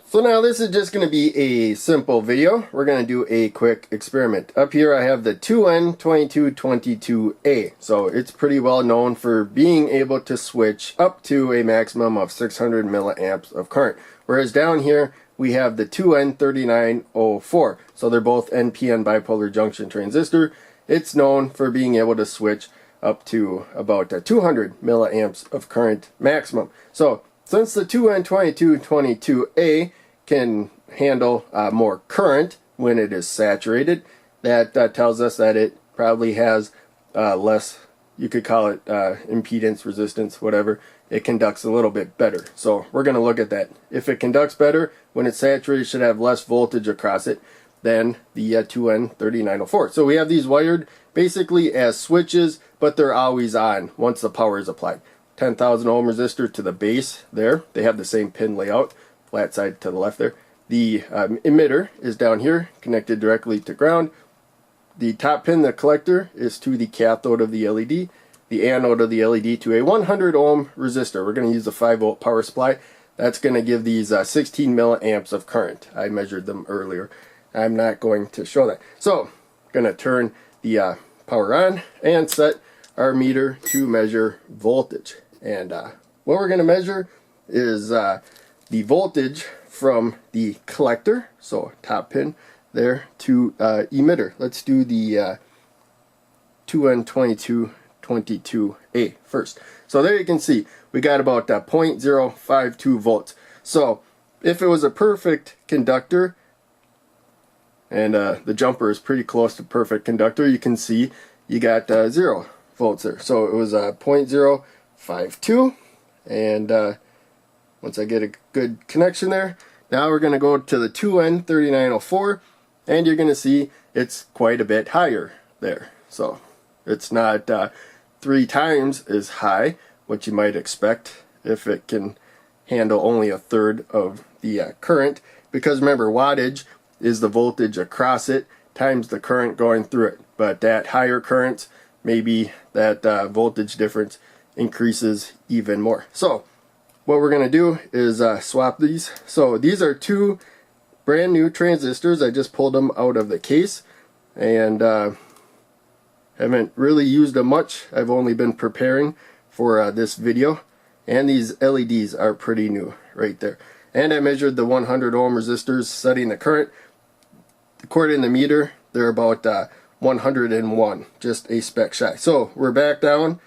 So now this is just going to be a simple video. We're going to do a quick experiment. Up here I have the 2N2222A. So it's pretty well known for being able to switch up to a maximum of 600 milliamps of current. Whereas down here we have the 2N3904. So they're both NPN bipolar junction transistor. It's known for being able to switch up to about 200 milliamps of current maximum. So since the 2N2222A can handle more current when it is saturated, that tells us that it probably has less, you could call it impedance, resistance, whatever. It conducts a little bit better. So we're going to look at that. If it conducts better when it's saturated, it should have less voltage across it than the 2N3904. So we have these wired basically as switches, but they're always on once the power is applied. 10,000 ohm resistor to the base there. They have the same pin layout, flat side to the left there. The emitter is down here, connected directly to ground. The top pin, the collector, is to the cathode of the LED. The anode of the LED to a 100 ohm resistor. We're going to use a 5 volt power supply. That's going to give these 16 milliamps of current. I measured them earlier. I'm not going to show that. So, I'm going to turn the power on and set our meter to measure voltage. And what we're going to measure is the voltage from the collector, so top pin there, to emitter. Let's do the 2N2222A first. So there you can see we got about 0.052 volts. So if it was a perfect conductor, and the jumper is pretty close to perfect conductor, you can see you got 0 volts there. So it was 0.052, and once I get a good connection there, now we're going to go to the 2N3904, and you're going to see it's quite a bit higher there. So it's not 3 times as high, what you might expect if it can handle only a third of the current, because remember, wattage is the voltage across it times the current going through it. But at higher currents, maybe that voltage difference increases even more. So what we're going to do is swap these. So these are 2 brand new transistors. I just pulled them out of the case and haven't really used them much. I've only been preparing for this video, and these LEDs are pretty new right there. And I measured the 100 ohm resistors setting the current. According to the meter, they're about 101, just a speck shy. So we're back down.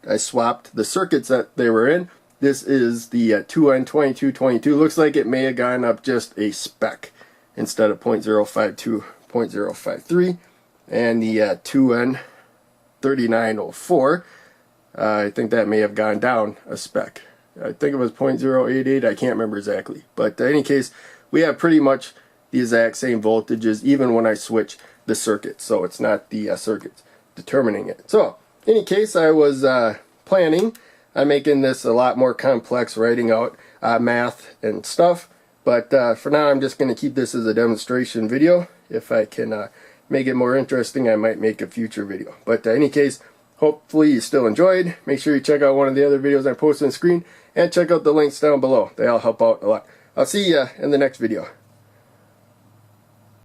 I swapped the circuits that they were in. This is the 2N2222. Looks like it may have gone up just a speck instead of 0.052, 0.053. And the 2N3904, I think that may have gone down a speck. I think it was 0.088, I can't remember exactly. But in any case, we have pretty much the exact same voltages even when I switch the circuits. So it's not the circuits determining it. So in any case, I was planning on making this a lot more complex, writing out math and stuff. But for now, I'm just going to keep this as a demonstration video. If I can make it more interesting, I might make a future video. But in any case, hopefully you still enjoyed. Make sure you check out one of the other videos I posted on the screen, and check out the links down below. They all help out a lot. I'll see you in the next video.